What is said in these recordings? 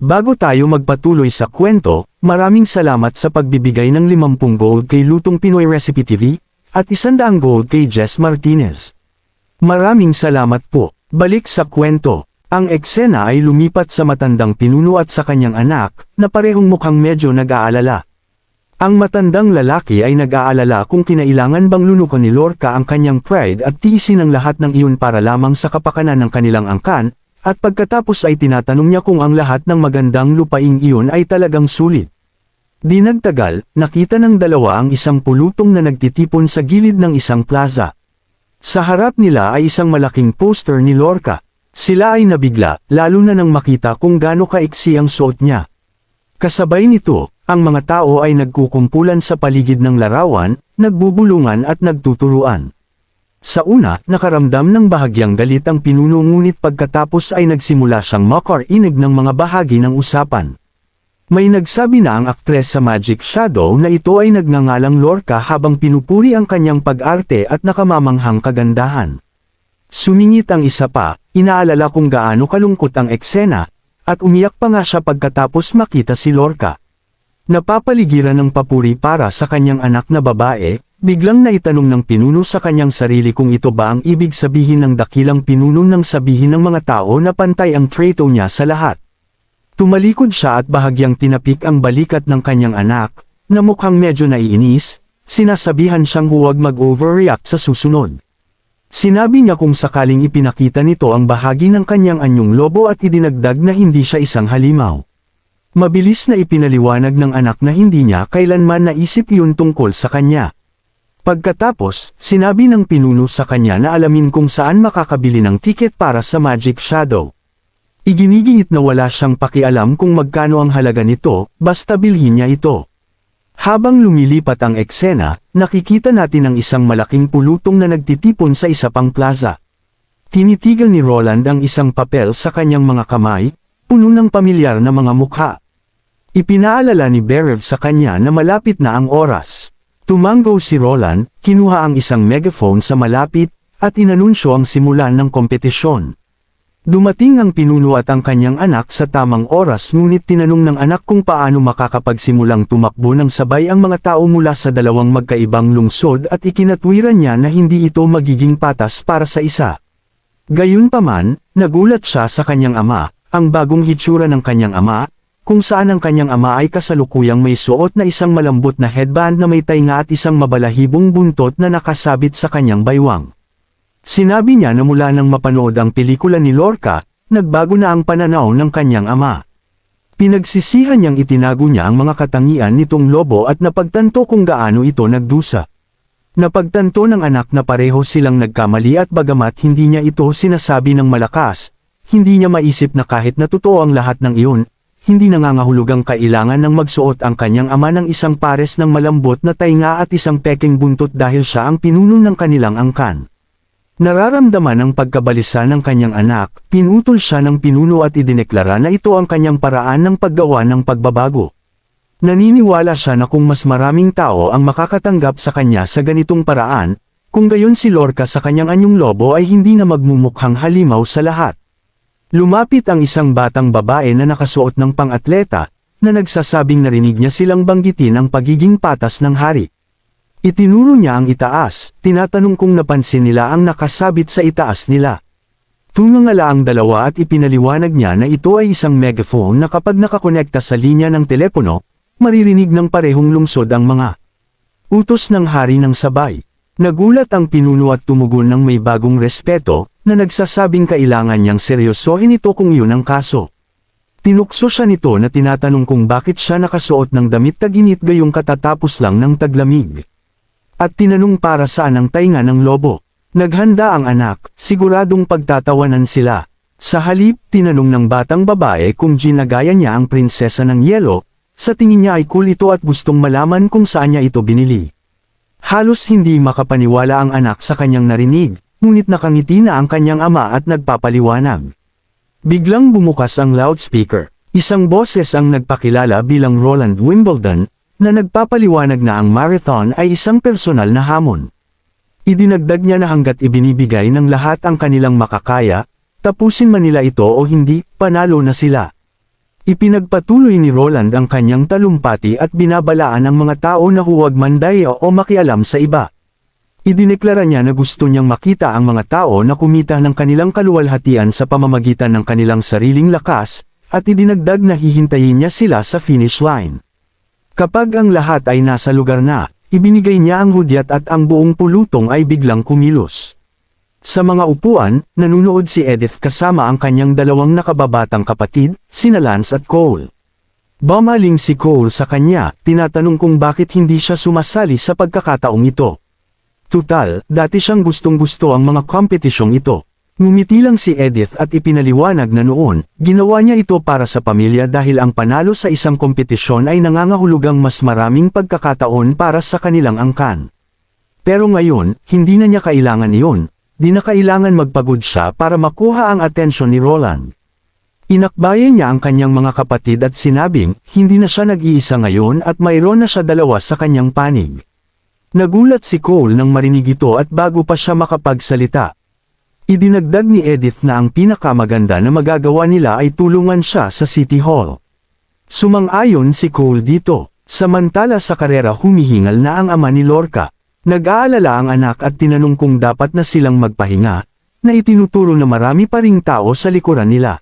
Bago tayo magpatuloy sa kwento, maraming salamat sa pagbibigay ng 50 gold kay Lutong Pinoy Recipe TV, at 100 gold kay Jess Martinez. Maraming salamat po. Balik sa kwento. Ang eksena ay lumipat sa matandang pinuno at sa kanyang anak, na parehong mukhang medyo nag-aalala. Ang matandang lalaki ay nag-aalala kung kinailangan bang lunukan ni Lorca ang kanyang pride at tiisin ang lahat ng iyon para lamang sa kapakanan ng kanilang angkan, at pagkatapos ay tinatanong niya kung ang lahat ng magandang lupaing iyon ay talagang sulit. Di nagtagal, nakita ng dalawa ang isang pulutong na nagtitipon sa gilid ng isang plaza. Sa harap nila ay isang malaking poster ni Lorca. Sila ay nabigla, lalo na nang makita kung gaano kaiksi ang suot niya. Kasabay nito, ang mga tao ay nagkukumpulan sa paligid ng larawan, nagbubulungan at nagtuturuan. Sa una, nakaramdam ng bahagyang galit ang pinuno ngunit pagkatapos ay nagsimula siyang makarinig ng mga bahagi ng usapan. May nagsabi na ang aktres sa Magic Shadow na ito ay nagngangalang Lorca habang pinupuri ang kanyang pag-arte at nakamamanghang kagandahan. Sumingit ang isa pa, inaalala kung gaano kalungkot ang eksena, at umiyak pa nga siya pagkatapos makita si Lorca. Napapaligiran ng papuri para sa kanyang anak na babae, biglang naitanong ng pinuno sa kanyang sarili kung ito ba ang ibig sabihin ng dakilang pinuno nang sabihin ng mga tao na pantay ang traito niya sa lahat. Tumalikod siya at bahagyang tinapik ang balikat ng kanyang anak, na mukhang medyo naiinis, sinasabihan siyang huwag mag-overreact sa susunod. Sinabi niya kung sakaling ipinakita nito ang bahagi ng kanyang anyong lobo at idinagdag na hindi siya isang halimaw. Mabilis na ipinaliwanag ng anak na hindi niya kailanman naisip yun tungkol sa kanya. Pagkatapos, sinabi ng pinuno sa kanya na alamin kung saan makakabili ng tiket para sa Magic Shadow. Iginigiit na wala siyang pakialam kung magkano ang halaga nito, basta bilhin niya ito. Habang lumilipat ang eksena, nakikita natin ang isang malaking pulutong na nagtitipon sa isa pang plaza. Tinitigan ni Roland ang isang papel sa kanyang mga kamay, puno ng pamilyar na mga mukha. Ipinaalala ni Berev sa kanya na malapit na ang oras. Tumango si Roland, kinuha ang isang megaphone sa malapit, at inanunsyo ang simulan ng kompetisyon. Dumating ang pinuno at ang kanyang anak sa tamang oras ngunit tinanong ng anak kung paano makakapagsimulang tumakbo ng sabay ang mga tao mula sa dalawang magkaibang lungsod at ikinatwiran niya na hindi ito magiging patas para sa isa. Gayunpaman, nagulat siya sa kanyang ama, ang bagong hitsura ng kanyang ama, kung saan ang kanyang ama ay kasalukuyang may suot na isang malambot na headband na may tainga at isang mabalahibong buntot na nakasabit sa kanyang baywang. Sinabi niya na mula nang mapanood ang pelikula ni Lorca, nagbago na ang pananaw ng kanyang ama. Pinagsisihan niyang itinago niya ang mga katangian nitong lobo at napagtanto kung gaano ito nagdusa. Napagtanto ng anak na pareho silang nagkamali at bagamat hindi niya ito sinasabi ng malakas, hindi niya maisip na kahit na totoo ang lahat ng iyon, hindi nangangahulugang kailangan ng magsuot ang kanyang ama ng isang pares ng malambot na tainga at isang peking buntot dahil siya ang pinuno ng kanilang angkan. Nararamdaman ang pagkabalisa ng kanyang anak, pinutol siya ng pinuno at idineklara na ito ang kanyang paraan ng paggawa ng pagbabago. Naniniwala siya na kung mas maraming tao ang makakatanggap sa kanya sa ganitong paraan, kung gayon si Lorca sa kanyang anyong lobo ay hindi na magmumukhang halimaw sa lahat. Lumapit ang isang batang babae na nakasuot ng pang-atleta, na nagsasabing narinig niya silang banggitin ang pagiging patas ng hari. Itinuro niya ang itaas, tinatanong kung napansin nila ang nakasabit sa itaas nila. Tumangala ang dalawa at ipinaliwanag niya na ito ay isang megaphone na kapag nakakonekta sa linya ng telepono, maririnig ng parehong lungsod ang mga utos ng hari ng sabay. Nagulat ang pinuno at tumugon ng may bagong respeto, na nagsasabing kailangan niyang seryosohin ito kung iyon ang kaso. Tinukso siya nito na tinatanong kung bakit siya nakasuot ng damit taginit gayong katatapos lang ng taglamig. At tinanong para saan ang tainga ng lobo. Naghanda ang anak, siguradong pagtatawanan sila. Sa halip, tinanong ng batang babae kung ginagaya niya ang prinsesa ng yelo, sa tingin niya ay cool ito at gustong malaman kung saan niya ito binili. Halos hindi makapaniwala ang anak sa kanyang narinig, ngunit nakangiti na ang kanyang ama at nagpapaliwanag. Biglang bumukas ang loudspeaker. Isang boses ang nagpakilala bilang Roland Wimbledon, na nagpapaliwanag na ang marathon ay isang personal na hamon. Idinagdag niya na hanggat ibinibigay ng lahat ang kanilang makakaya, tapusin man nila ito o hindi, panalo na sila. Ipinagpatuloy ni Roland ang kanyang talumpati at binabalaan ang mga tao na huwag mandaya o makialam sa iba. Idineklara niya na gusto niyang makita ang mga tao na kumita ng kanilang kaluwalhatian sa pamamagitan ng kanilang sariling lakas, at idinagdag na hihintayin niya sila sa finish line. Kapag ang lahat ay nasa lugar na, ibinigay niya ang hudyat at ang buong pulutong ay biglang kumilos. Sa mga upuan, nanunood si Edith kasama ang kanyang dalawang nakababatang kapatid, sina Lance at Cole. Bumaling si Cole sa kanya, tinatanong kung bakit hindi siya sumasali sa pagkakataong ito. Tutal, dati siyang gustong-gusto ang mga kompetisyong ito. Ngumiti lang si Edith at ipinaliwanag na noon, ginawa niya ito para sa pamilya dahil ang panalo sa isang kompetisyon ay nangangahulugang mas maraming pagkakataon para sa kanilang angkan. Pero ngayon, hindi na niya kailangan iyon. Di na kailangan magpagod siya para makuha ang atensyon ni Roland. Inakbayan niya ang kanyang mga kapatid at sinabing, hindi na siya nag-iisa ngayon at mayroon na siya dalawa sa kanyang panig. Nagulat si Cole nang marinig ito at bago pa siya makapagsalita. Idinagdag ni Edith na ang pinakamaganda na magagawa nila ay tulungan siya sa City Hall. Sumang-ayon si Cole dito, samantala sa karera humihingal na ang ama ni Lorca. Nag-aalala ang anak at tinanong kung dapat na silang magpahinga, na itinuturo na marami pa ring tao sa likuran nila.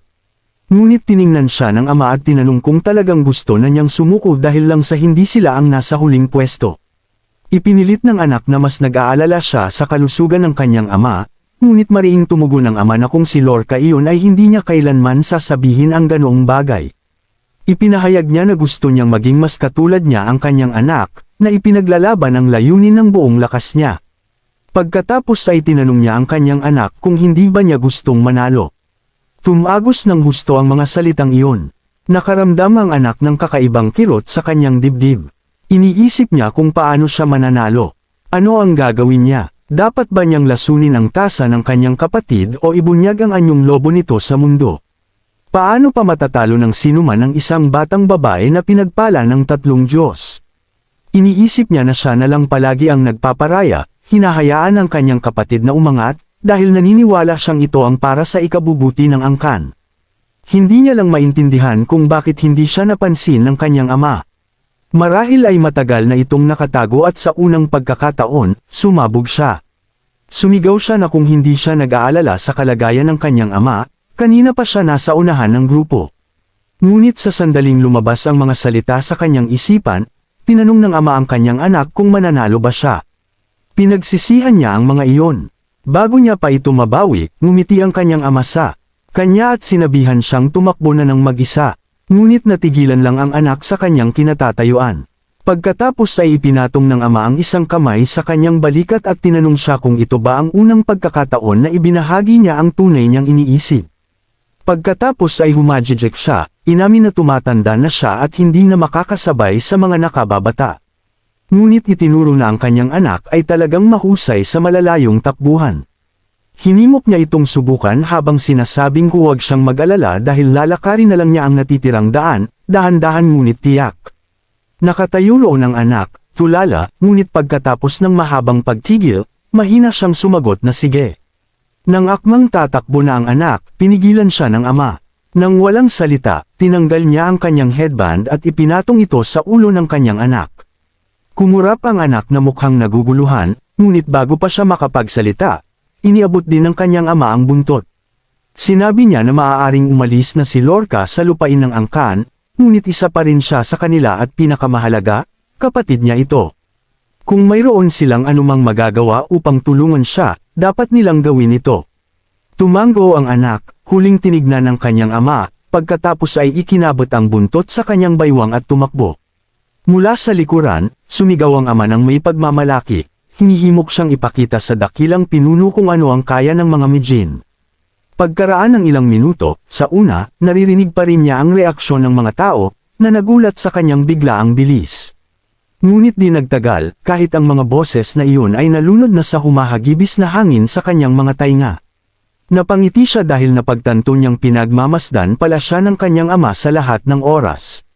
Ngunit tiningnan siya ng ama at tinanong kung talagang gusto na niyang sumuko dahil lang sa hindi sila ang nasa huling pwesto. Ipinilit ng anak na mas nag-aalala siya sa kalusugan ng kanyang ama, ngunit mariing tumugon ng ama na kung si Lorca iyon ay hindi niya kailanman sasabihin ang ganoong bagay. Ipinahayag niya na gusto niyang maging mas katulad niya ang kanyang anak, na ipinaglalaban ang layunin ng buong lakas niya. Pagkatapos ay tinanong niya ang kanyang anak kung hindi ba niya gustong manalo. Tumagos ng husto ang mga salitang iyon. Nakaramdam ang anak ng kakaibang kirot sa kanyang dibdib. Iniisip niya kung paano siya mananalo. Ano ang gagawin niya? Dapat ba niyang lasunin ang tasa ng kanyang kapatid o ibunyag ang anyong lobo nito sa mundo? Paano pa matatalo ng sinuman ang isang batang babae na pinagpala ng tatlong Diyos? Iniisip niya na siya na lang palagi ang nagpaparaya, hinahayaan ang kanyang kapatid na umangat, dahil naniniwala siyang ito ang para sa ikabubuti ng angkan. Hindi niya lang maintindihan kung bakit hindi siya napansin ng kanyang ama. Marahil ay matagal na itong nakatago at sa unang pagkakataon, sumabog siya. Sumigaw siya na kung hindi siya nag-aalala sa kalagayan ng kanyang ama, kanina pa siya nasa unahan ng grupo. Ngunit sa sandaling lumabas ang mga salita sa kanyang isipan, tinanong ng ama ang kanyang anak kung mananalo ba siya. Pinagsisihan niya ang mga iyon. Bago niya pa ito mabawi, ngumiti ang kanyang ama sa kanya at sinabihan siyang tumakbo na ng mag-isa. Ngunit natigilan lang ang anak sa kanyang kinatatayuan. Pagkatapos ay ipinatong ng ama ang isang kamay sa kanyang balikat at tinanong siya kung ito ba ang unang pagkakataon na ibinahagi niya ang tunay niyang iniisip. Pagkatapos ay humajijek siya, inamin na tumatanda na siya at hindi na makakasabay sa mga nakababata. Ngunit itinuro na ang kanyang anak ay talagang mahusay sa malalayong takbuhan. Hinimok niya itong subukan habang sinasabing huwag siyang mag-alala dahil lalakarin na lang niya ang natitirang daan, dahan-dahan ngunit tiyak. Nakatayo roon ang anak, tulala, ngunit pagkatapos ng mahabang pagtigil, mahina siyang sumagot na sige. Nang akmang tatakbo na ang anak, pinigilan siya ng ama. Nang walang salita, tinanggal niya ang kanyang headband at ipinatong ito sa ulo ng kanyang anak. Kumurap ang anak na mukhang naguguluhan, ngunit bago pa siya makapagsalita, iniabot din ng kanyang ama ang buntot. Sinabi niya na maaaring umalis na si Lorca sa lupain ng angkan, ngunit isa pa rin siya sa kanila at pinakamahalaga, kapatid niya ito. Kung mayroon silang anumang magagawa upang tulungan siya, dapat nilang gawin ito. Tumango ang anak, huling tinignan ng kanyang ama, pagkatapos ay ikinabot ang buntot sa kanyang baywang at tumakbo. Mula sa likuran, sumigaw ang ama ng may pagmamalaki, hinihimok siyang ipakita sa dakilang pinuno kung ano ang kaya ng mga Mijin. Pagkaraan ng ilang minuto, sa una, naririnig pa rin niya ang reaksyon ng mga tao, na nagulat sa kanyang biglaang bilis. Ngunit di nagtagal, kahit ang mga boses na iyon ay nalunod na sa humahagibis na hangin sa kanyang mga tainga. Napangiti siya dahil napagtanto niyang pinagmamasdan pala siya ng kanyang ama sa lahat ng oras.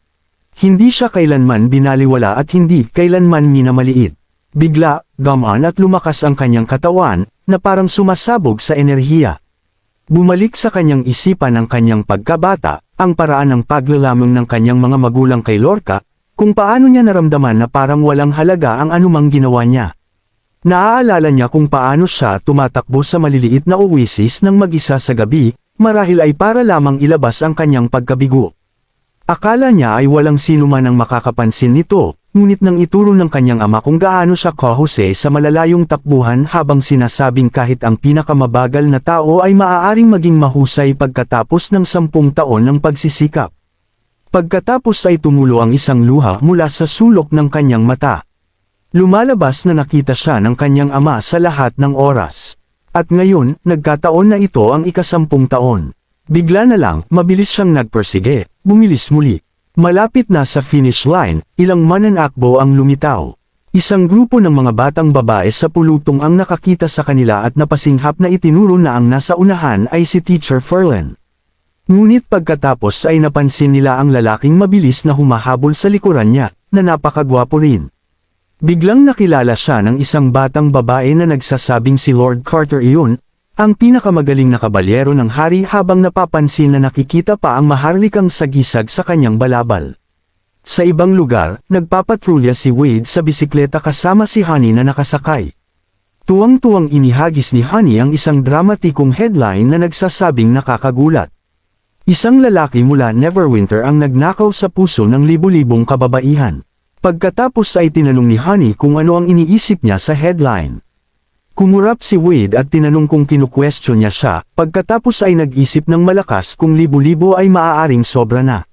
Hindi siya kailanman binaliwala at hindi kailanman minamaliit. Bigla, gamaan at lumakas ang kanyang katawan, na parang sumasabog sa enerhiya. Bumalik sa kanyang isipan ang kanyang pagkabata, ang paraan ng paglalamang ng kanyang mga magulang kay Lorca, kung paano niya naramdaman na parang walang halaga ang anumang ginawa niya. Naaalala niya kung paano siya tumatakbo sa maliliit na oasis ng mag-isa sa gabi, marahil ay para lamang ilabas ang kanyang pagkabigo. Akala niya ay walang sino man ang makakapansin nito, ngunit nang ituro ng kanyang ama kung gaano siya kahusay sa malalayong takbuhan habang sinasabing kahit ang pinakamabagal na tao ay maaaring maging mahusay pagkatapos ng 10 taon ng pagsisikap. Pagkatapos ay tumulo ang isang luha mula sa sulok ng kanyang mata. Lumalabas na nakita siya ng kanyang ama sa lahat ng oras. At ngayon, nagkataon na ito ang ika-10 taon. Bigla na lang, mabilis siyang nagpersige, bumilis muli. Malapit na sa finish line, ilang mananakbo ang lumitaw. Isang grupo ng mga batang babae sa pulutong ang nakakita sa kanila at napasinghap na itinuro na ang nasa unahan ay si Teacher Ferlin. Ngunit pagkatapos ay napansin nila ang lalaking mabilis na humahabol sa likuran niya, na napakagwapo rin. Biglang nakilala siya ng isang batang babae na nagsasabing si Lord Carter iyon, ang pinakamagaling na kabalyero ng hari habang napapansin na nakikita pa ang maharlikang sagisag sa kanyang balabal. Sa ibang lugar, nagpapatrolya si Wade sa bisikleta kasama si Honey na nakasakay. Tuwang-tuwang inihagis ni Honey ang isang dramatikong headline na nagsasabing nakakagulat. Isang lalaki mula Neverwinter ang nagnakaw sa puso ng libu-libong kababaihan. Pagkatapos ay tinanong ni Honey kung ano ang iniisip niya sa headline. Kumurap si Wade at tinanong kung kinu-question niya siya, pagkatapos ay nag-isip ng malakas kung libu-libo ay maaaring sobra na.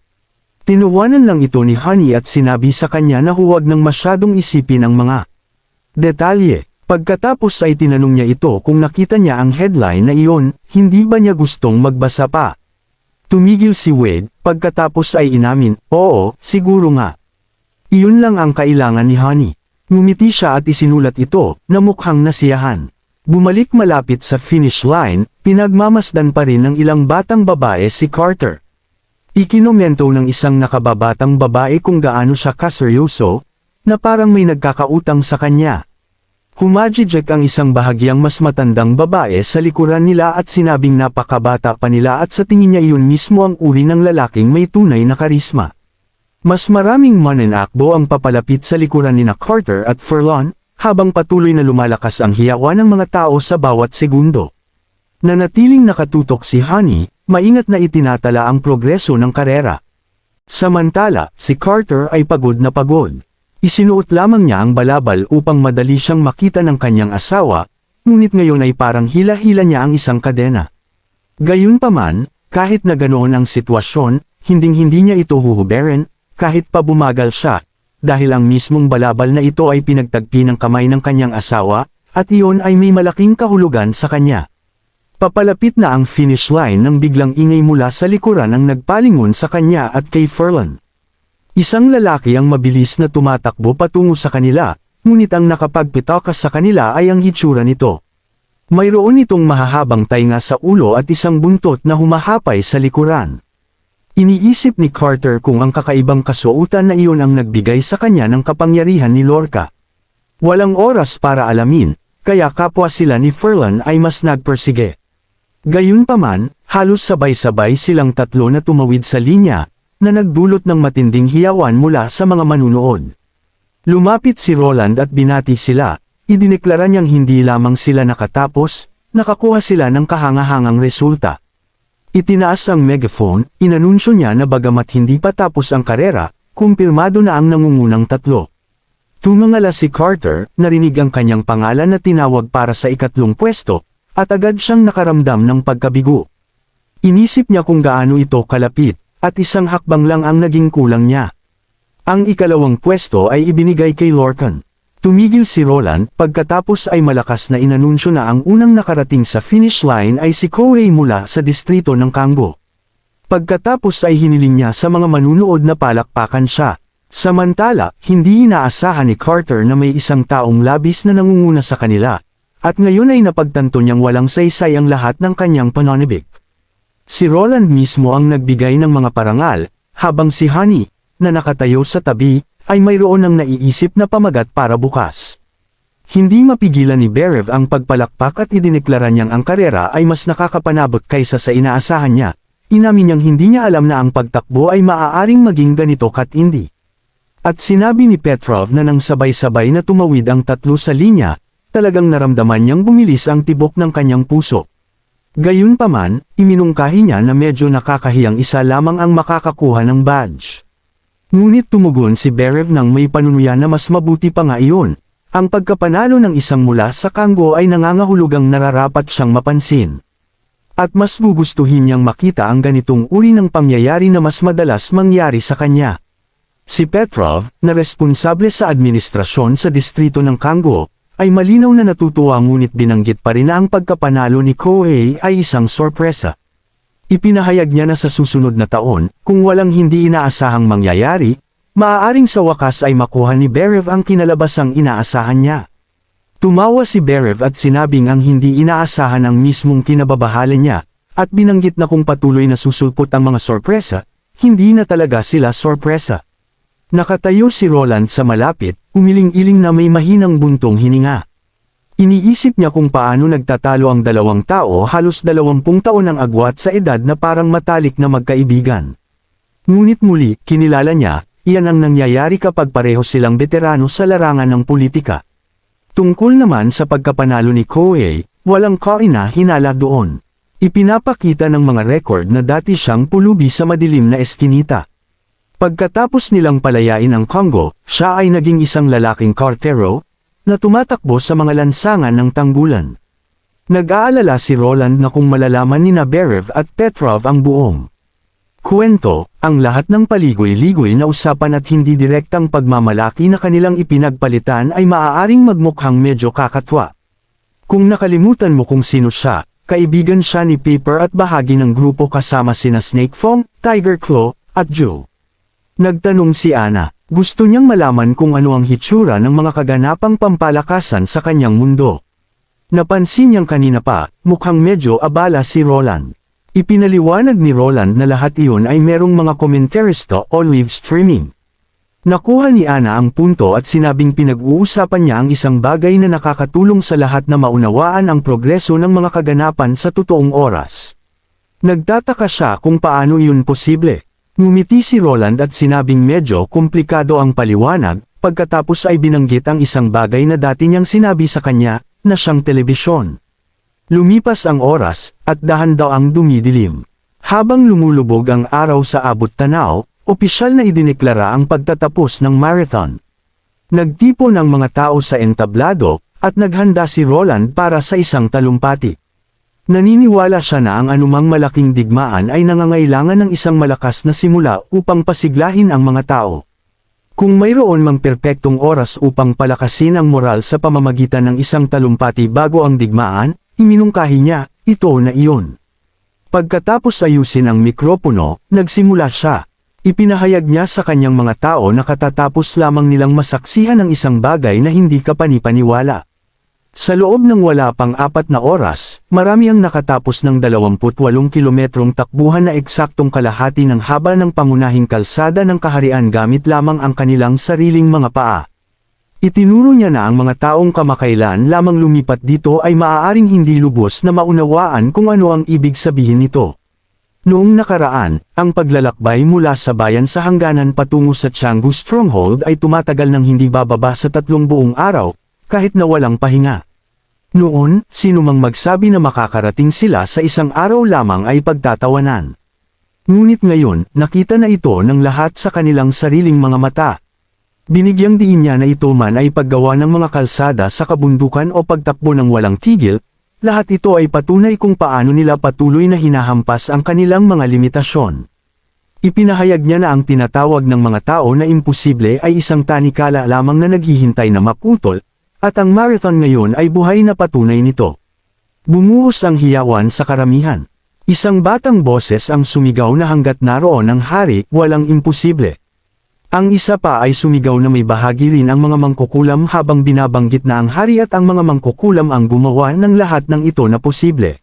Tinuwanan lang ito ni Honey at sinabi sa kanya na huwag nang masyadong isipin ang mga detalye. Pagkatapos ay tinanong niya ito kung nakita niya ang headline na iyon, hindi ba niya gustong magbasa pa. Tumigil si Wade, pagkatapos ay inamin, oo, siguro nga. Iyon lang ang kailangan ni Honey. Ngumiti siya at isinulat ito, na mukhang nasiyahan. Bumalik malapit sa finish line, pinagmamasdan pa rin ng ilang batang babae si Carter. Ikinomento ng isang nakababatang babae kung gaano siya kaseryoso, na parang may nagkakautang sa kanya. Humajijek ang isang bahagyang mas matandang babae sa likuran nila at sinabing napakabata pa nila at sa tingin niya iyon mismo ang uri ng lalaking may tunay na karisma. Mas maraming mananakbo ang papalapit sa likuran ni Carter at Ferlin, habang patuloy na lumalakas ang hiyawan ng mga tao sa bawat segundo. Nanatiling nakatutok si Honey, maingat na itinatala ang progreso ng karera. Samantala, si Carter ay pagod na pagod. Isinuot lamang niya ang balabal upang madali siyang makita ng kanyang asawa, ngunit ngayon ay parang hila-hila niya ang isang kadena. Gayunpaman, kahit na ganoon ang sitwasyon, hinding-hindi niya ito huhuberin, kahit pa bumagal siya, dahil ang mismong balabal na ito ay pinagtagpi ng kamay ng kanyang asawa, at iyon ay may malaking kahulugan sa kanya. Papalapit na ang finish line nang biglang ingay mula sa likuran ang nagpalingon sa kanya at kay Ferlin. Isang lalaki ang mabilis na tumatakbo patungo sa kanila, ngunit ang nakapagpitakas sa kanila ay ang hitsura nito. Mayroon itong mahahabang tainga sa ulo at isang buntot na humahapay sa likuran. Iniisip ni Carter kung ang kakaibang kasuotan na iyon ang nagbigay sa kanya ng kapangyarihan ni Lorca. Walang oras para alamin, kaya kapwa sila ni Ferlin ay mas nagpersige. Gayunpaman, halos sabay-sabay silang tatlo na tumawid sa linya, na nagdulot ng matinding hiyawan mula sa mga manunood. Lumapit si Roland at binati sila, idineklara niyang hindi lamang sila nakatapos, nakakuha sila ng kahangahangang resulta. Itinaas ang megaphone, inanunsyo niya na bagamat hindi pa tapos ang karera, kumpirmado na ang nangungunang tatlo. Tumangala si Carter, narinig ang kanyang pangalan na tinawag para sa ikatlong pwesto, at agad siyang nakaramdam ng pagkabigo. Inisip niya kung gaano ito kalapit, at isang hakbang lang ang naging kulang niya. Ang ikalawang pwesto ay ibinigay kay Lorcan. Tumigil si Roland, pagkatapos ay malakas na inanunsyo na ang unang nakarating sa finish line ay si Kohei mula sa distrito ng Kango. Pagkatapos ay hiniling niya sa mga manunood na palakpakan siya. Samantala, hindi inaasahan ni Carter na may isang taong labis na nangunguna sa kanila, at ngayon ay napagtanto niyang walang saysay ang lahat ng kanyang pananibik. Si Roland mismo ang nagbigay ng mga parangal, habang si Honey, na nakatayo sa tabi, ay mayroon ng naiisip na pamagat para bukas. Hindi mapigilan ni Berev ang pagpalakpak at idineklara niyang ang karera ay mas nakakapanabot kaysa sa inaasahan niya. Inamin niyang hindi niya alam na ang pagtakbo ay maaaring maging ganito katindi. At sinabi ni Petrov na nang sabay-sabay na tumawid ang tatlo sa linya, talagang naramdaman niyang bumilis ang tibok ng kanyang puso. Gayunpaman, iminungkahi niya na medyo nakakahiyang isa lamang ang makakakuha ng badge. Ngunit tumugon si Berev nang may panunuyan na mas mabuti pa nga iyon. Ang pagkapanalo ng isang mula sa Kanggo ay nangangahulugang nararapat siyang mapansin. At mas gugustuhin niyang makita ang ganitong uri ng pangyayari na mas madalas mangyari sa kanya. Si Petrov, na responsable sa administrasyon sa distrito ng Kanggo, ay malinaw na natutuwa ngunit binanggit pa rin na ang pagkapanalo ni Kohei ay isang sorpresa. Ipinahayag niya na sa susunod na taon, kung walang hindi inaasahang mangyayari, maaaring sa wakas ay makuha ni Berev ang kinalabasang inaasahan niya. Tumawa si Berev at sinabing ang hindi inaasahan ang mismong kinababahala niya, at binanggit na kung patuloy na susulpot ang mga sorpresa, hindi na talaga sila sorpresa. Nakatayo si Roland sa malapit, umiling-iling na may mahinang buntong hininga. Iniisip niya kung paano nagtatalo ang dalawang tao halos 20 taon ang agwat sa edad na parang matalik na magkaibigan. Ngunit muli, kinilala niya, iyan ang nangyayari kapag pareho silang veterano sa larangan ng politika. Tungkol naman sa pagkapanalo ni Kohei, walang kaina-hinala doon. Ipinapakita ng mga record na dati siyang pulubi sa madilim na eskinita. Pagkatapos nilang palayain ang Kanggo, siya ay naging isang lalaking kartero, na tumatakbo sa mga lansangan ng tanggulan. Nag-aalala si Roland na kung malalaman ni Berev at Petrov ang buong kwento, ang lahat ng paligoy-ligoy na usapan at hindi direktang pagmamalaki na kanilang ipinagpalitan ay maaaring magmukhang medyo kakatwa. Kung nakalimutan mo kung sino siya, kaibigan siya ni Paper at bahagi ng grupo kasama sina Snakefong, Tiger Claw, at Joe. Nagtanong si Ana, gusto niyang malaman kung ano ang hitsura ng mga kaganapang pampalakasan sa kanyang mundo. Napansin niyang kanina pa, mukhang medyo abala si Roland. Ipinaliwanag ni Roland na lahat iyon ay merong mga komentarista o live streaming. Nakuha ni Ana ang punto at sinabing pinag-uusapan niya ang isang bagay na nakakatulong sa lahat na maunawaan ang progreso ng mga kaganapan sa totoong oras. Nagtataka siya kung paano iyon posible. Ngumiti si Roland at sinabing medyo komplikado ang paliwanag, pagkatapos ay binanggit ang isang bagay na dati niyang sinabi sa kanya, na siyang telebisyon. Lumipas ang oras, at dahan daw ang dumidilim. Habang lumulubog ang araw sa abot tanaw, opisyal na idineklara ang pagtatapos ng marathon. Nagtipon ang mga tao sa entablado, at naghanda si Roland para sa isang talumpati. Naniniwala siya na ang anumang malaking digmaan ay nangangailangan ng isang malakas na simula upang pasiglahin ang mga tao. Kung mayroon mang perpektong oras upang palakasin ang moral sa pamamagitan ng isang talumpati bago ang digmaan, iminungkahi niya, ito na iyon. Pagkatapos ayusin ang mikropono, nagsimula siya. Ipinahayag niya sa kanyang mga tao na katatapos lamang nilang masaksihan ng isang bagay na hindi kapanipaniwala. Sa loob ng wala pang 4 na oras, marami ang nakatapos ng 28 kilometrong takbuhan na eksaktong kalahati ng haba ng pangunahing kalsada ng kaharian gamit lamang ang kanilang sariling mga paa. Itinuro niya na ang mga taong kamakailan lamang lumipat dito ay maaaring hindi lubos na maunawaan kung ano ang ibig sabihin nito. Noong nakaraan, ang paglalakbay mula sa bayan sa hangganan patungo sa Canggu Stronghold ay tumatagal ng hindi bababa sa 3 buong araw, kahit na walang pahinga. Noon, sino mang magsabi na makakarating sila sa isang araw lamang ay pagtatawanan. Ngunit ngayon, nakita na ito ng lahat sa kanilang sariling mga mata. Binigyang diin niya na ito man ay paggawa ng mga kalsada sa kabundukan o pagtakbo ng walang tigil, lahat ito ay patunay kung paano nila patuloy na hinahampas ang kanilang mga limitasyon. Ipinahayag niya na ang tinatawag ng mga tao na imposible ay isang tanikala lamang na naghihintay na maputol, at ang marathon ngayon ay buhay na patunay nito. Bumuhos ang hiyawan sa karamihan. Isang batang boses ang sumigaw na hanggat naroon ang hari, walang imposible. Ang isa pa ay sumigaw na may bahagi rin ang mga mangkukulam habang binabanggit na ang hari at ang mga mangkukulam ang gumawa ng lahat ng ito na posible.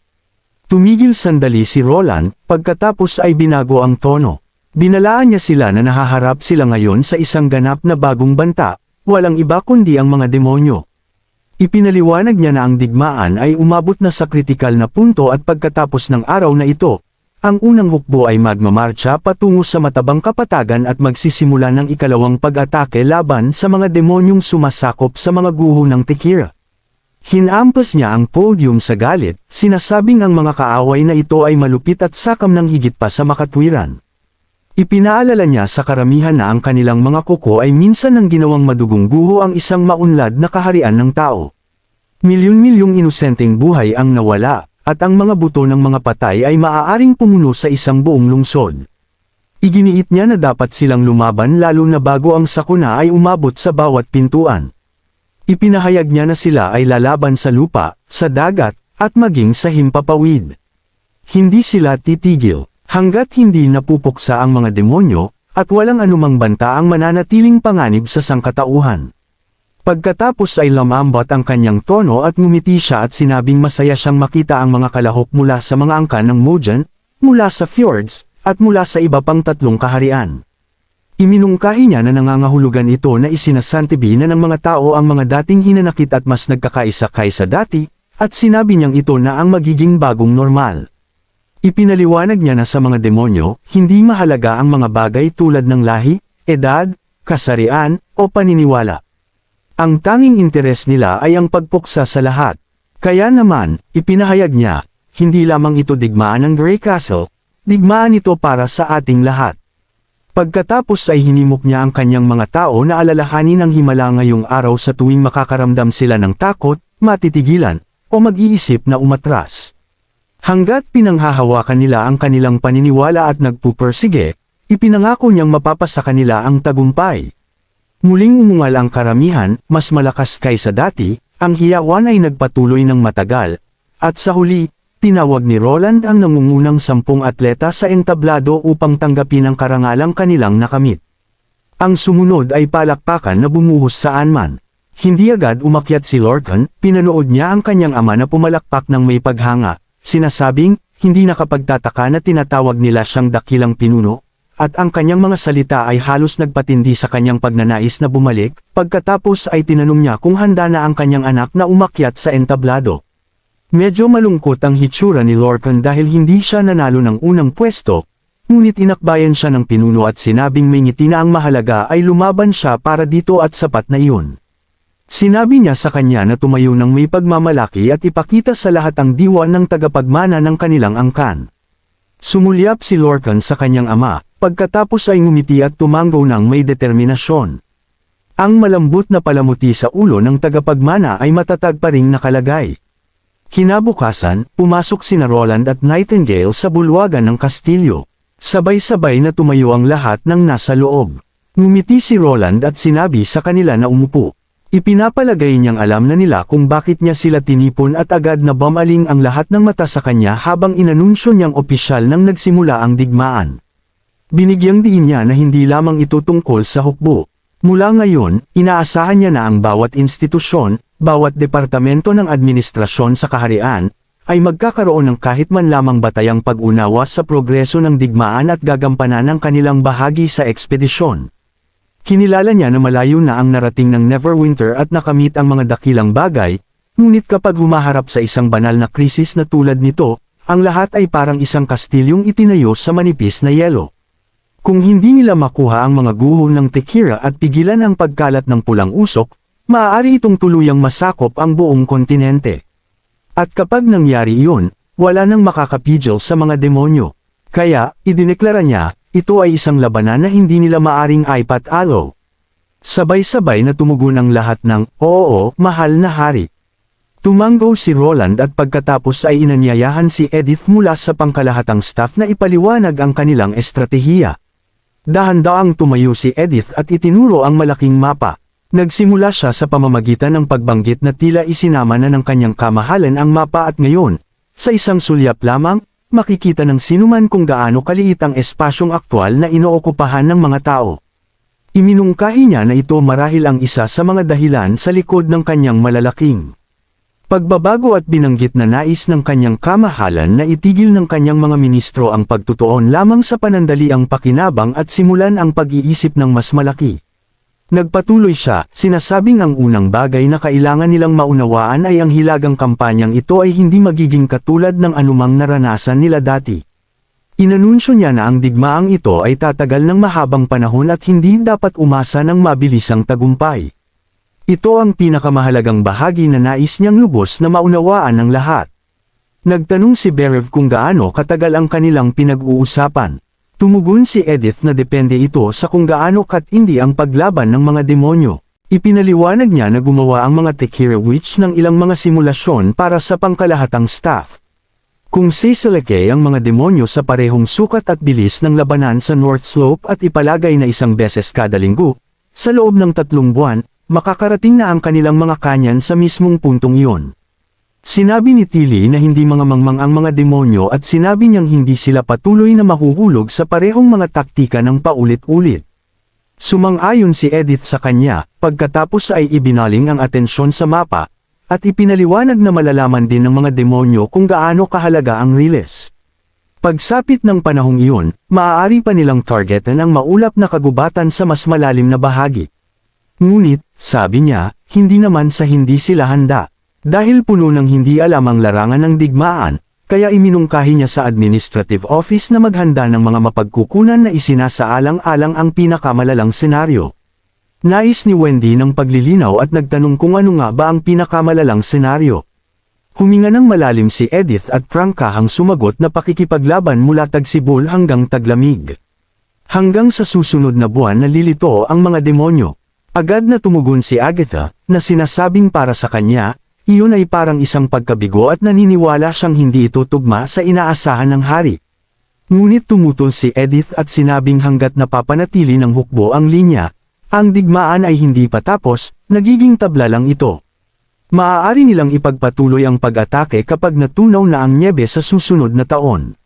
Tumigil sandali si Roland, pagkatapos ay binago ang tono. Binalaan niya sila na nahaharap sila ngayon sa isang ganap na bagong banta, walang iba kundi ang mga demonyo. Ipinaliwanag niya na ang digmaan ay umabot na sa kritikal na punto at pagkatapos ng araw na ito, ang unang hukbo ay magmamarcha patungo sa matabang kapatagan at magsisimula ng ikalawang pag-atake laban sa mga demonyong sumasakop sa mga guho ng Tekira. Hinampas niya ang podium sa galit, sinasabing ang mga kaaway na ito ay malupit at sakam ng higit pa sa makatwiran. Ipinaalala niya sa karamihan na ang kanilang mga kuko ay minsan ng ginawang madugong guho ang isang maunlad na kaharian ng tao. Milyon-milyong inosenteng buhay ang nawala, at ang mga buto ng mga patay ay maaaring pumuno sa isang buong lungsod. Iginiit niya na dapat silang lumaban lalo na bago ang sakuna ay umabot sa bawat pintuan. Ipinahayag niya na sila ay lalaban sa lupa, sa dagat, at maging sa himpapawid. Hindi sila titigil, hanggat hindi napupuksa ang mga demonyo, at walang anumang banta ang mananatiling panganib sa sangkatauhan. Pagkatapos ay lamambat ang kanyang tono at ngumiti siya at sinabing masaya siyang makita ang mga kalahok mula sa mga angkan ng Mojan, mula sa fjords, at mula sa iba pang tatlong kaharian. Iminungkahi niya na nangangahulugan ito na isinasantibi na ng mga tao ang mga dating hinanakit at mas nagkakaisa kaysa dati, at sinabi niyang ito na ang magiging bagong normal. Ipinaliwanag niya na sa mga demonyo, hindi mahalaga ang mga bagay tulad ng lahi, edad, kasarian, o paniniwala. Ang tanging interes nila ay ang pagpuksa sa lahat. Kaya naman, ipinahayag niya, hindi lamang ito digmaan ng Grey Castle, digmaan ito para sa ating lahat. Pagkatapos ay hinimok niya ang kanyang mga tao na alalahanin ang himala ngayong araw sa tuwing makakaramdam sila ng takot, matitigilan, o mag-iisip na umatras. Hanggat pinanghahawakan nila ang kanilang paniniwala at nagpupersige, ipinangako niyang mapapasa kanila ang tagumpay. Muling umungal ang karamihan, mas malakas kaysa dati, ang hiyawan ay nagpatuloy ng matagal, at sa huli, tinawag ni Roland ang nangungunang 10 atleta sa entablado upang tanggapin ang karangalang kanilang nakamit. Ang sumunod ay palakpakan na bumuhos saan man. Hindi agad umakyat si Lorcan, pinanood niya ang kanyang ama na pumalakpak ng may paghanga, sinasabing, hindi nakapagtataka na tinatawag nila siyang dakilang pinuno, at ang kanyang mga salita ay halos nagpatindi sa kanyang pagnanais na bumalik, pagkatapos ay tinanong niya kung handa na ang kanyang anak na umakyat sa entablado. Medyo malungkot ang hitsura ni Lorcan dahil hindi siya nanalo ng unang pwesto, ngunit inakbayan siya ng pinuno at sinabing may ngiti na ang mahalaga ay lumaban siya para dito at sapat na iyon. Sinabi niya sa kanya na tumayo ng may pagmamalaki at ipakita sa lahat ang diwa ng tagapagmana ng kanilang angkan. Sumulyap si Lorcan sa kanyang ama, pagkatapos ay ngumiti at tumanggaw ng may determinasyon. Ang malambot na palamuti sa ulo ng tagapagmana ay matatag pa ring nakalagay. Kinabukasan, pumasok sina Roland at Nightingale sa bulwagan ng kastilyo. Sabay-sabay na tumayo ang lahat ng nasa loob. Ngumiti si Roland at sinabi sa kanila na umupo. Ipinapalagay niyang alam na nila kung bakit niya sila tinipon at agad na bumaling ang lahat ng mata sa kanya habang inanunsyo niyang opisyal nang nagsimula ang digmaan. Binigyang diin niya na hindi lamang ito tungkol sa hukbo. Mula ngayon, inaasahan niya na ang bawat institusyon, bawat departamento ng administrasyon sa kaharian, ay magkakaroon ng kahit man lamang batayang pag-unawa sa progreso ng digmaan at gagampanan ng kanilang bahagi sa ekspedisyon. Kinilala niya na malayo na ang narating ng Neverwinter at nakamit ang mga dakilang bagay, ngunit kapag humaharap sa isang banal na krisis na tulad nito, ang lahat ay parang isang kastilyong itinayo sa manipis na yelo. Kung hindi nila makuha ang mga guho ng Tekira at pigilan ang pagkalat ng pulang usok, maaari itong tuluyang masakop ang buong kontinente. At kapag nangyari iyon, wala nang makakapigil sa mga demonyo. Kaya, idineklara niya, ito ay isang labanan na hindi nila maaring aipatalo. Sabay-sabay na tumugon ang lahat ng, oo, mahal na hari. Tumanggaw si Roland at pagkatapos ay inanyayahan si Edith mula sa pangkalahatang staff na ipaliwanag ang kanilang estratehiya. Dahan-daang tumayo si Edith at itinuro ang malaking mapa. Nagsimula siya sa pamamagitan ng pagbanggit na tila isinama na ng kanyang kamahalan ang mapa at ngayon, sa isang sulyap lamang, makikita ng sinuman kung gaano kaliit ang espasyong aktwal na inookupahan ng mga tao. Iminungkahi niya na ito marahil ang isa sa mga dahilan sa likod ng kanyang malalaking pagbabago at binanggit na nais ng kanyang kamahalan na itigil ng kanyang mga ministro ang pagtutuon lamang sa panandaliang pakinabang at simulan ang pag-iisip ng mas malaki. Nagpatuloy siya, sinasabing ang unang bagay na kailangan nilang maunawaan ay ang hilagang kampanyang ito ay hindi magiging katulad ng anumang naranasan nila dati. Inanunsyo niya na ang digmaang ito ay tatagal ng mahabang panahon at hindi dapat umasa ng mabilisang tagumpay. Ito ang pinakamahalagang bahagi na nais niyang lubos na maunawaan ng lahat. Nagtanong si Berev kung gaano katagal ang kanilang pinag-uusapan. Tumugon si Edith na depende ito sa kung gaano katindi ang paglaban ng mga demonyo. Ipinaliwanag niya na gumawa ang mga Tekira Witch ng ilang mga simulasyon para sa pangkalahatang staff. Kung siseleke ang mga demonyo sa parehong sukat at bilis ng labanan sa North Slope at ipalagay na isang beses kada linggo, sa loob ng 3 buwan, makakarating na ang kanilang mga kanyan sa mismong puntong iyon. Sinabi ni Tilly na hindi mga mangmang ang mga demonyo at sinabi niyang hindi sila patuloy na mahuhulog sa parehong mga taktika ng paulit-ulit. Sumang-ayon si Edith sa kanya, pagkatapos ay ibinaling ang atensyon sa mapa, at ipinaliwanag na malalaman din ng mga demonyo kung gaano kahalaga ang Riles. Pagsapit ng panahong iyon, maaari pa nilang targetan ang maulap na kagubatan sa mas malalim na bahagi. Ngunit, sabi niya, hindi naman sa hindi sila handa. Dahil puno ng hindi alam ang larangan ng digmaan, kaya iminungkahi niya sa administrative office na maghanda ng mga mapagkukunan na isinasaalang-alang ang pinakamalalang senaryo. Nais ni Wendy ng paglilinaw at nagtanong kung ano nga ba ang pinakamalalang senaryo. Huminga ng malalim si Edith at prangkahang sumagot na pakikipaglaban mula tagsibol hanggang taglamig. Hanggang sa susunod na buwan nalilito ang mga demonyo. Agad na tumugon si Agatha, na sinasabing para sa kanya, iyon ay parang isang pagkabigo at naniniwala siyang hindi ito tugma sa inaasahan ng hari. Ngunit tumutol si Edith at sinabing hanggat napapanatili ng hukbo ang linya, ang digmaan ay hindi pa tapos, nagiging tabla lang ito. Maaari nilang ipagpatuloy ang pag-atake kapag natunaw na ang nyebe sa susunod na taon.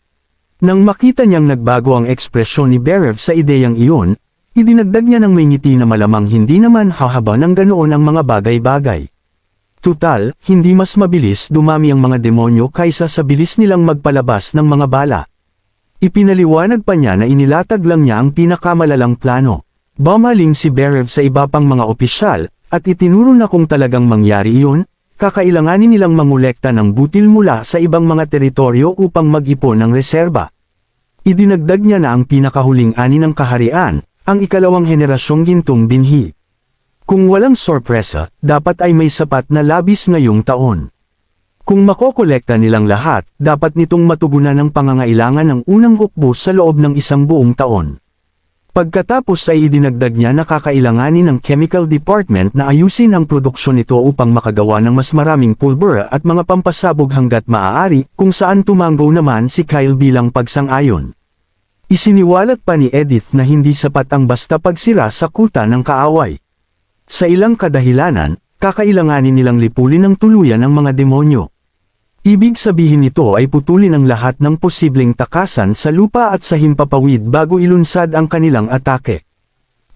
Nang makita niyang nagbago ang ekspresyon ni Berev sa ideyang iyon, idinagdag niya ng may ngiti na malamang hindi naman hahaba ng ganoon ang mga bagay-bagay. Tutal, hindi mas mabilis dumami ang mga demonyo kaysa sa bilis nilang magpalabas ng mga bala. Ipinaliwanag pa niya na inilatag lang niya ang pinakamalalang plano. Bumaling si Berev sa iba pang mga opisyal, at itinuro na kung talagang mangyari iyon, kakailanganin nilang mangolekta ng butil mula sa ibang mga teritoryo upang mag-ipon ng reserba. Idinagdag niya na ang pinakahuling ani ng kaharian, ang ikalawang henerasyong gintong binhi. Kung walang sorpresa, dapat ay may sapat na labis ngayong taon. Kung makokolekta nilang lahat, dapat nitong matugunan ang pangangailangan ng unang hukbo sa loob ng isang buong taon. Pagkatapos ay idinagdag niya na kakailanganin ng chemical department na ayusin ang produksyon nito upang makagawa ng mas maraming pulbura at mga pampasabog hanggat maaari, kung saan tumanggo naman si Kyle bilang pagsang-ayon. Isiniwalat pa ni Edith na hindi sapat ang basta pagsira sa kuta ng kaaway. Sa ilang kadahilanan, kakailanganin nilang lipulin ng tuluyan ang mga demonyo. Ibig sabihin nito ay putulin ang lahat ng posibleng takasan sa lupa at sa himpapawid bago ilunsad ang kanilang atake.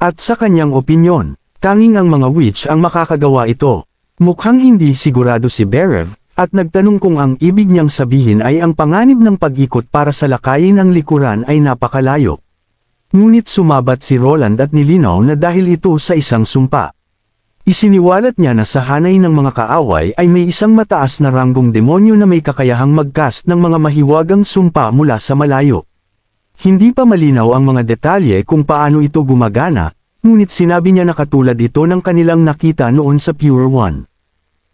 At sa kanyang opinyon, tanging ang mga witch ang makakagawa ito. Mukhang hindi sigurado si Berev, at nagtanong kung ang ibig niyang sabihin ay ang panganib ng pag-ikot para sa lakayin ng likuran ay napakalayo. Ngunit sumabat si Roland at nilinaw na dahil ito sa isang sumpa. Isiniwalat niya na sa hanay ng mga kaaway ay may isang mataas na ranggong demonyo na may kakayahang mag-cast ng mga mahiwagang sumpa mula sa malayo. Hindi pa malinaw ang mga detalye kung paano ito gumagana, ngunit sinabi niya na katulad ito ng kanilang nakita noon sa Pure One.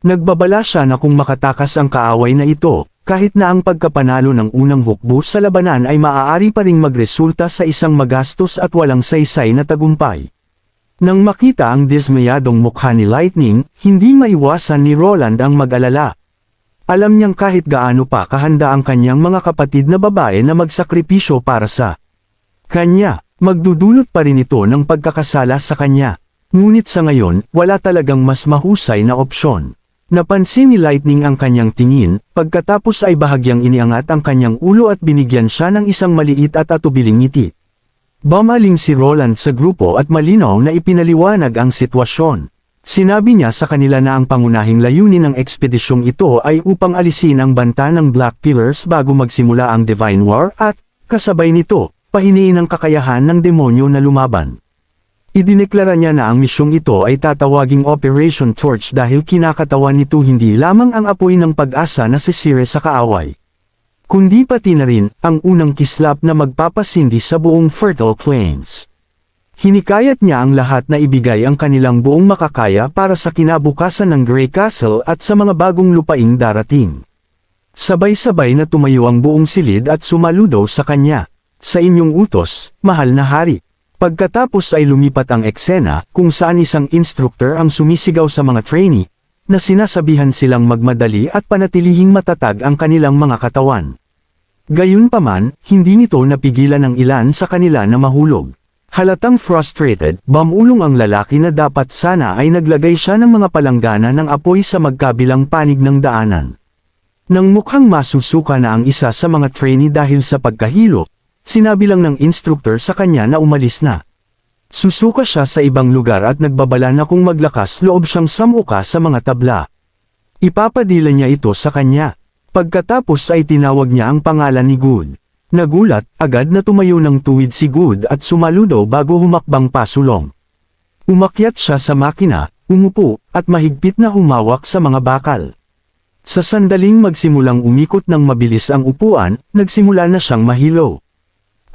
Nagbabala siya na kung makatakas ang kaaway na ito, kahit na ang pagkapanalo ng unang hukbo sa labanan ay maaari pa ring magresulta sa isang magastos at walang saysay na tagumpay. Nang makita ang dismayadong mukha ni Lightning, hindi maiwasan ni Roland ang mag-alala. Alam niyang kahit gaano pa kahanda ang kanyang mga kapatid na babae na magsakripisyo para sa kanya, magdudulot pa rin ito ng pagkakasala sa kanya. Ngunit sa ngayon, wala talagang mas mahusay na opsyon. Napansin ni Lightning ang kanyang tingin, pagkatapos ay bahagyang iniangat ang kanyang ulo at binigyan siya ng isang maliit at atubiling ngiti. Bumaling si Roland sa grupo at malinaw na ipinaliwanag ang sitwasyon. Sinabi niya sa kanila na ang pangunahing layunin ng ekspedisyong ito ay upang alisin ang banta ng Black Pillars bago magsimula ang Divine War at, kasabay nito, pahiniin ang kakayahan ng demonyo na lumaban. Idineklara niya na ang misyong ito ay tatawaging Operation Torch dahil kinakatawan nito hindi lamang ang apoy ng pag-asa na sisire sa kaaway, kundi pati na rin ang unang kislap na magpapasindi sa buong Fertile Plains. Hinikayat niya ang lahat na ibigay ang kanilang buong makakaya para sa kinabukasan ng Grey Castle at sa mga bagong lupaing darating. Sabay-sabay na tumayo ang buong silid at sumaludo sa kanya. Sa inyong utos, mahal na hari. Pagkatapos ay lumipat ang eksena kung saan isang instructor ang sumisigaw sa mga trainee, na sinasabihan silang magmadali at panatilihing matatag ang kanilang mga katawan. Gayunpaman, hindi nito napigilan ang ilan sa kanila na mahulog. Halatang frustrated, bumulong ang lalaki na dapat sana ay naglagay siya ng mga palanggana ng apoy sa magkabilang panig ng daanan. Nang mukhang masusuka na ang isa sa mga trainee dahil sa pagkahilo, sinabi lang ng instructor sa kanya na umalis na. Susuka siya sa ibang lugar at nagbabala na kung maglakas loob siyang samuka sa mga tabla. Ipapadila niya ito sa kanya. Pagkatapos ay tinawag niya ang pangalan ni Good. Nagulat, agad na tumayo ng tuwid si Good at sumaludo bago humakbang pasulong. Umakyat siya sa makina, umupo, at mahigpit na humawak sa mga bakal. Sa sandaling magsimulang umikot ng mabilis ang upuan, nagsimula na siyang mahilo.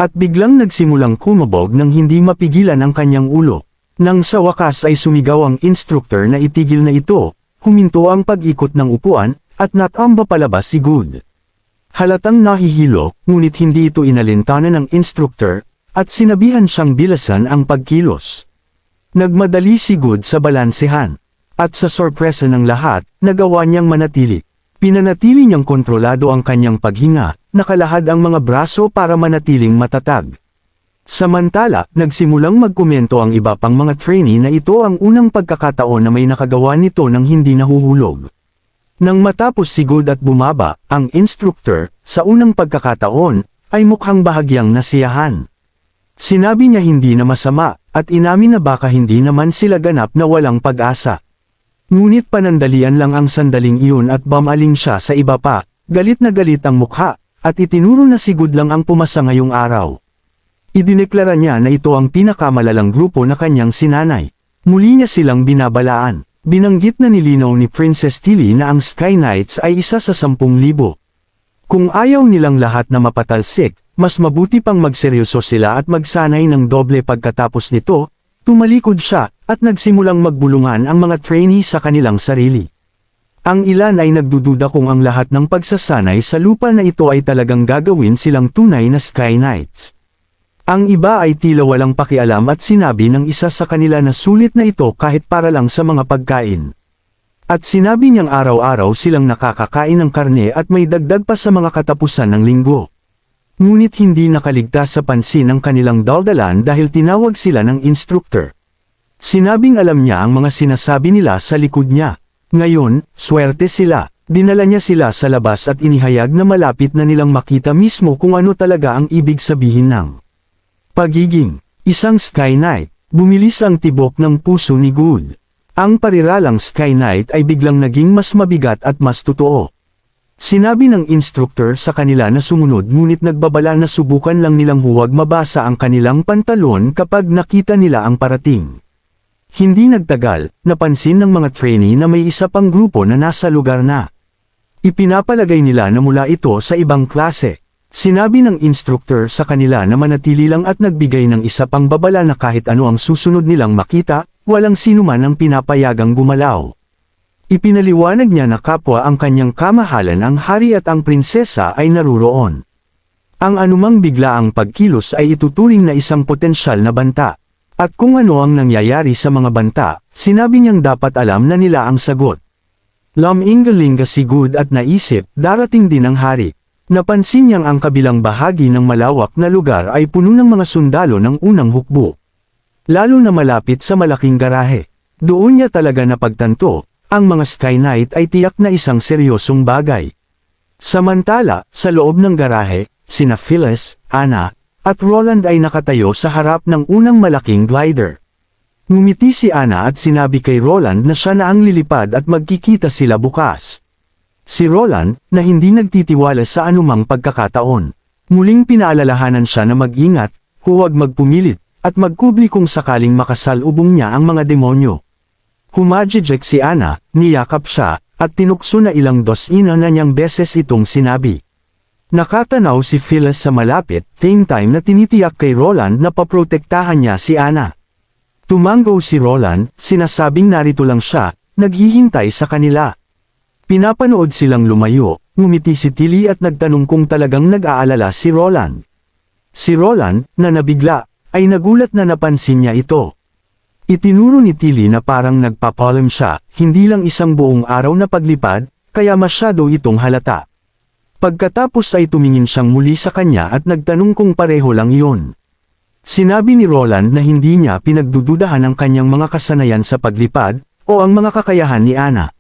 At biglang nagsimulang kumabog nang hindi mapigilan ang kanyang ulo. Nang sa wakas ay sumigaw ang instructor na itigil na ito, huminto ang pag-ikot ng upuan, at natamba palabas si Good. Halatang nahihilo, ngunit hindi ito inalintana ng instructor, at sinabihan siyang bilasan ang pagkilos. Nagmadali si Good sa balansehan, at sa sorpresa ng lahat, nagawa niyang manatili. Pinanatili niyang kontrolado ang kanyang paghinga, nakalahad ang mga braso para manatiling matatag. Samantala, nagsimulang magkomento ang iba pang mga trainee na ito ang unang pagkakataon na may nakagawa nito ng hindi nahuhulog. Nang matapos si Good at bumaba, ang instructor, sa unang pagkakataon, ay mukhang bahagyang nasiyahan. Sinabi niya hindi na masama, at inamin na baka hindi naman sila ganap na walang pag-asa. Ngunit panandalian lang ang sandaling iyon at bumaling siya sa iba pa, galit na galit ang mukha, at itinuro na si Good lang ang pumasa ngayong araw. Idineklara niya na ito ang pinakamalalang grupo na kanyang sinanay. Muli niya silang binabalaan. Binanggit na nilinaw ni Princess Tilly na ang Sky Knights ay isa sa 10,000. Kung ayaw nilang lahat na mapatalsik, mas mabuti pang magseryoso sila at magsanay ng doble pagkatapos nito, tumalikod siya, at nagsimulang magbulungan ang mga trainee sa kanilang sarili. Ang ilan ay nagdududa kung ang lahat ng pagsasanay sa lupa na ito ay talagang gagawin silang tunay na Sky Knights. Ang iba ay tila walang pakialam at sinabi ng isa sa kanila na sulit na ito kahit para lang sa mga pagkain. At sinabi niyang araw-araw silang nakakakain ng karne at may dagdag pa sa mga katapusan ng linggo. Ngunit hindi nakaligtas sa pansin ang kanilang daldalan dahil tinawag sila ng instructor. Sinabing alam niya ang mga sinasabi nila sa likod niya. Ngayon, swerte sila. Dinala niya sila sa labas at inihayag na malapit na nilang makita mismo kung ano talaga ang ibig sabihin ng pagiging isang Sky Knight. Bumilis ang tibok ng puso ni Good. Ang pariralang Sky Knight ay biglang naging mas mabigat at mas totoo. Sinabi ng instructor sa kanila na sumunod ngunit nagbabala na subukan lang nilang huwag mabasa ang kanilang pantalon kapag nakita nila ang parating. Hindi nagtagal, napansin ng mga trainee na may isa pang grupo na nasa lugar na. Ipinapalagay nila na mula ito sa ibang klase. Sinabi ng instructor sa kanila na manatili lang at nagbigay ng isa pang babala na kahit ano ang susunod nilang makita, walang sinuman ang pinapayagang gumalaw. Ipinaliwanag niya na kapwa ang kanyang kamahalan ang hari at ang prinsesa ay naruroon. Ang anumang biglaang pagkilos ay ituturing na isang potensyal na banta. At kung ano ang nangyayari sa mga banta, sinabi niyang dapat alam na nila ang sagot. Lumingalinga si Good at naisip, darating din ang hari. Napansin niyang ang kabilang bahagi ng malawak na lugar ay puno ng mga sundalo ng unang hukbo. Lalo na malapit sa malaking garahe. Doon niya talaga napagtanto, ang mga Sky Knight ay tiyak na isang seryosong bagay. Samantala, sa loob ng garahe, sina Phyllis, Anna, at Roland ay nakatayo sa harap ng unang malaking glider. Ngumiti si Anna at sinabi kay Roland na siya na ang lilipad at magkikita sila bukas. Si Roland, na hindi nagtitiwala sa anumang pagkakataon, muling pinaalalahanan siya na mag-ingat, huwag magpumilit, at magkubli kung sakaling makasalubong niya ang mga demonyo. Humajijek si Ana, niyakap siya, at tinukso na ilang dosina na niyang beses itong sinabi. Nakatanaw si Phyllis sa malapit, same time na tinitiyak kay Roland na paprotektahan niya si Ana. Tumango si Roland, sinasabing narito lang siya, naghihintay sa kanila. Pinapanood silang lumayo, ngumiti si Tilly at nagtanong kung talagang nag-aalala si Roland. Si Roland, na nabigla, ay nagulat na napansin niya ito. Itinuro ni Tilly na parang nagpapalam siya, hindi lang isang buong araw na paglipad, kaya masyado itong halata. Pagkatapos ay tumingin siyang muli sa kanya at nagtanong kung pareho lang iyon. Sinabi ni Roland na hindi niya pinagdududahan ang kanyang mga kasanayan sa paglipad, o ang mga kakayahan ni Ana.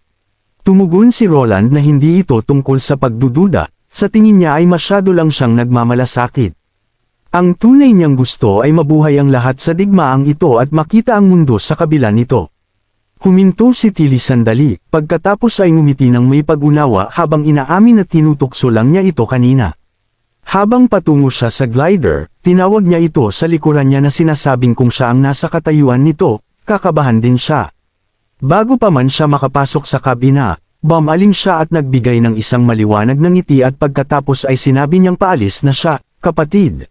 Tumugon si Roland na hindi ito tungkol sa pagdududa, sa tingin niya ay masyado lang siyang nagmamalasakit. Ang tunay niyang gusto ay mabuhay ang lahat sa digmaang ito at makita ang mundo sa kabila nito. Huminto si Tilly sandali, pagkatapos ay ngumiti ng may pag-unawa habang inaamin na tinutukso lang niya ito kanina. Habang patungo siya sa glider, tinawag niya ito sa likuran niya na sinasabing kung siya ang nasa katayuan nito, kakabahan din siya. Bago pa man siya makapasok sa kabina, bumaling siya at nagbigay ng isang maliwanag na ngiti at pagkatapos ay sinabi niyang paalis na siya, kapatid.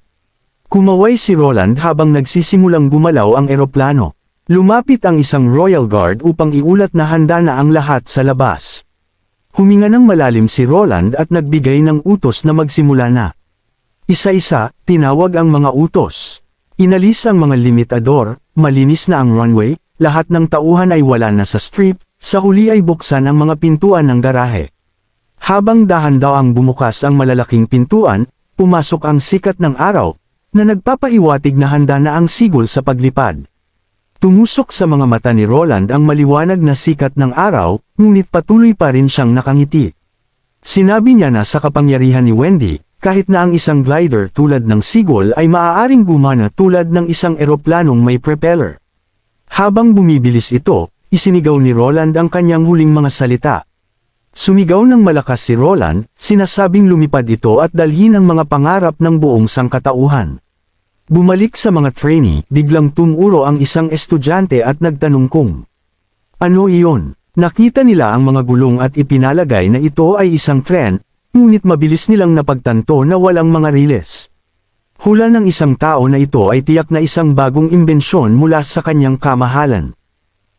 Kumaway si Roland habang nagsisimulang gumalaw ang eroplano. Lumapit ang isang Royal Guard upang iulat na handa na ang lahat sa labas. Huminga ng malalim si Roland at nagbigay ng utos na magsimula na. Isa-isa, tinawag ang mga utos. Inalis ang mga limitador, malinis na ang runway, lahat ng tauhan ay wala na sa strip, sa huli ay buksan ang mga pintuan ng garahe. Habang dahan-daw ang bumukas ang malalaking pintuan, pumasok ang sikat ng araw, na nagpapahiwatig na handa na ang sigol sa paglipad. Tumusok sa mga mata ni Roland ang maliwanag na sikat ng araw, ngunit patuloy pa rin siyang nakangiti. Sinabi niya na sa kapangyarihan ni Wendy, kahit na ang isang glider tulad ng sigol ay maaaring gumana tulad ng isang eroplanong may propeller. Habang bumibilis ito, isinigaw ni Roland ang kanyang huling mga salita. Sumigaw ng malakas si Roland, sinasabing lumipad ito at dalhin ang mga pangarap ng buong sangkatauhan. Bumalik sa mga trainee, biglang tumuro ang isang estudyante at nagtanong kung ano iyon. Nakita nila ang mga gulong at ipinalagay na ito ay isang tren, ngunit mabilis nilang napagtanto na walang mga riles. Hula ng isang tao na ito ay tiyak na isang bagong imbensyon mula sa kanyang kamahalan.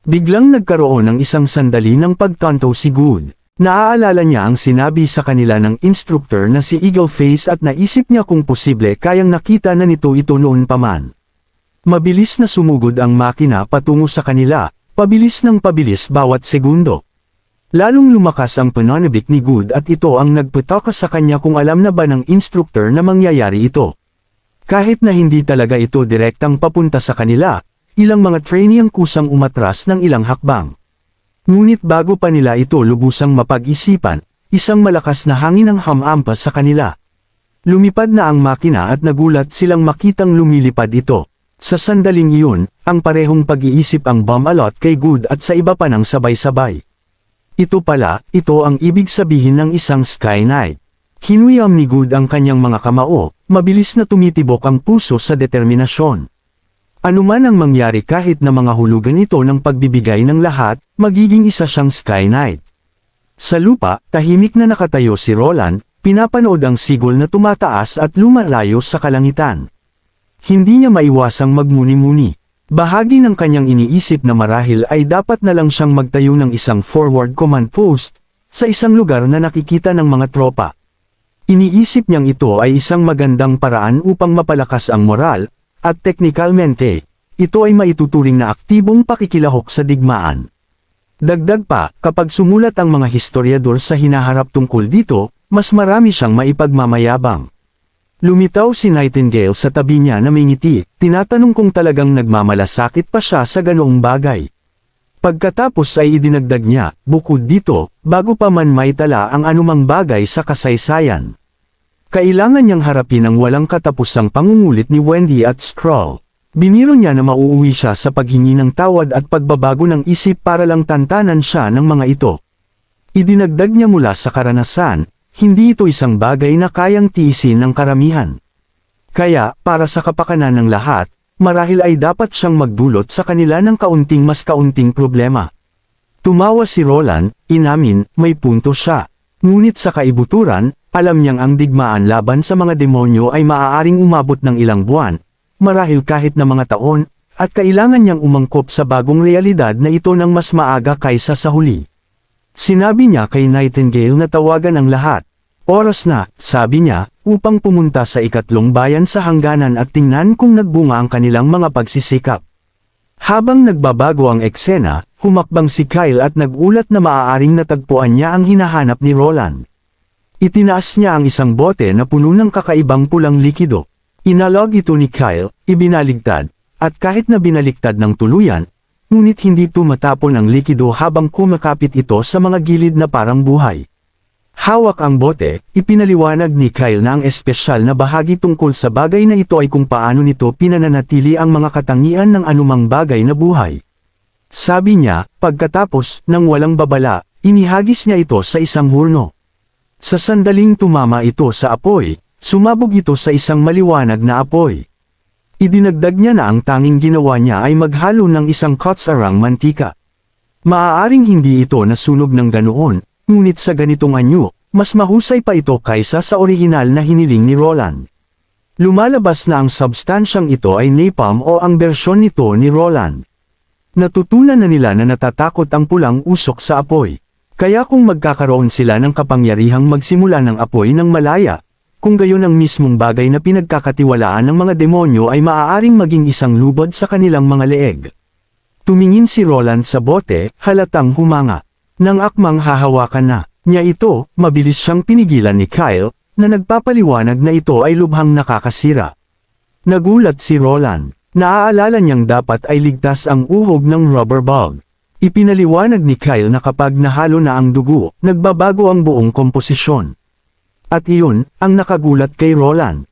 Biglang nagkaroon ng isang sandali ng pagtanto si Good. Naaalala niya ang sinabi sa kanila ng instructor na si Eagle Face at naisip niya kung posible kayang nakita na nito ito noon pa man. Mabilis na sumugod ang makina patungo sa kanila, pabilis ng pabilis bawat segundo. Lalong lumakas ang pananabik ni Good at ito ang nagpataka sa kanya kung alam na ba ng instructor na mangyayari ito. Kahit na hindi talaga ito direktang papunta sa kanila, ilang mga trainee ang kusang umatras ng ilang hakbang. Ngunit bago pa nila ito lubusang mapag-isipan, isang malakas na hangin ang hamampas sa kanila. Lumipad na ang makina at nagulat silang makitang lumilipad ito. Sa sandaling iyon, ang parehong pag-iisip ang bumalot kay Good at sa iba pa ng sabay-sabay. Ito pala, ito ang ibig sabihin ng isang Sky Knight. Hinuyam ni Good ang kanyang mga kamao, mabilis na tumitibok ang puso sa determinasyon. Ano man ang mangyari kahit na mga hulugan ito ng pagbibigay ng lahat, magiging isa siyang Sky Knight. Sa lupa, tahimik na nakatayo si Roland, pinapanood ang sigol na tumataas at lumalayo sa kalangitan. Hindi niya maiwasang magmuni-muni. Bahagi ng kanyang iniisip na marahil ay dapat na lang siyang magtayo ng isang forward command post, sa isang lugar na nakikita ng mga tropa. Iniisip niyang ito ay isang magandang paraan upang mapalakas ang moral, at teknikalmente, ito ay maituturing na aktibong pakikilahok sa digmaan. Dagdag pa, kapag sumulat ang mga historiador sa hinaharap tungkol dito, mas marami siyang maipagmamayabang. Lumitaw si Nightingale sa tabi niya na may ngiti, tinatanong kung talagang nagmamalasakit pa siya sa ganoong bagay. Pagkatapos ay idinagdag niya, bukod dito, bago pa man maitala ang anumang bagay sa kasaysayan. Kailangan niyang harapin ang walang katapusang pangungulit ni Wendy at Skrull. Biniro niya na mauuwi siya sa paghingi ng tawad at pagbabago ng isip para lang tantanan siya ng mga ito. Idinagdag niya mula sa karanasan, hindi ito isang bagay na kayang tiisin ng karamihan. Kaya, para sa kapakanan ng lahat, marahil ay dapat siyang magdulot sa kanila ng mas kaunting problema. Tumawa si Roland, inamin, may punto siya. Ngunit sa kaibuturan, alam niyang ang digmaan laban sa mga demonyo ay maaaring umabot ng ilang buwan, marahil kahit na mga taon, at kailangan niyang umangkop sa bagong realidad na ito ng mas maaga kaysa sa huli. Sinabi niya kay Nightingale na tawagan ang lahat. Oras na, sabi niya, upang pumunta sa ikatlong bayan sa hangganan at tingnan kung nagbunga ang kanilang mga pagsisikap. Habang nagbabago ang eksena, humakbang si Kyle at nagulat na maaaring natagpuan niya ang hinahanap ni Roland. Itinaas niya ang isang bote na puno ng kakaibang pulang likido. Inalog ito ni Kyle, ibinaligtad, at kahit na binaliktad ng tuluyan, ngunit hindi tumatapon ang likido habang kumakapit ito sa mga gilid na parang buhay. Hawak ang bote, ipinaliwanag ni Kyle na ang espesyal na bahagi tungkol sa bagay na ito ay kung paano nito pinananatili ang mga katangian ng anumang bagay na buhay. Sabi niya, pagkatapos, nang walang babala, inihagis niya ito sa isang hurno. Sa sandaling tumama ito sa apoy, sumabog ito sa isang maliwanag na apoy. Idinagdag niya na ang tanging ginawa niya ay maghalo ng isang kutsarang mantika. Maaaring hindi ito nasunog ng ganoon, ngunit sa ganitong anyo, mas mahusay pa ito kaysa sa orihinal na hiniling ni Roland. Lumalabas na ang substansyang ito ay napalm o ang bersyon nito ni Roland. Natutunan na nila na natatakot ang pulang usok sa apoy. Kaya kung magkakaroon sila ng kapangyarihang magsimula ng apoy ng malaya, kung gayon ang mismong bagay na pinagkakatiwalaan ng mga demonyo ay maaaring maging isang lubod sa kanilang mga leeg. Tumingin si Roland sa bote, halatang humanga. Nang akmang hahawakan na niya ito, mabilis siyang pinigilan ni Kyle, na nagpapaliwanag na ito ay lubhang nakakasira. Nagulat si Roland. Naaalala niyang dapat ay ligtas ang uhog ng rubber bulb. Ipinaliwanag ni Kyle na kapag nahalo na ang dugo, nagbabago ang buong komposisyon. At iyon, ang nakagulat kay Roland.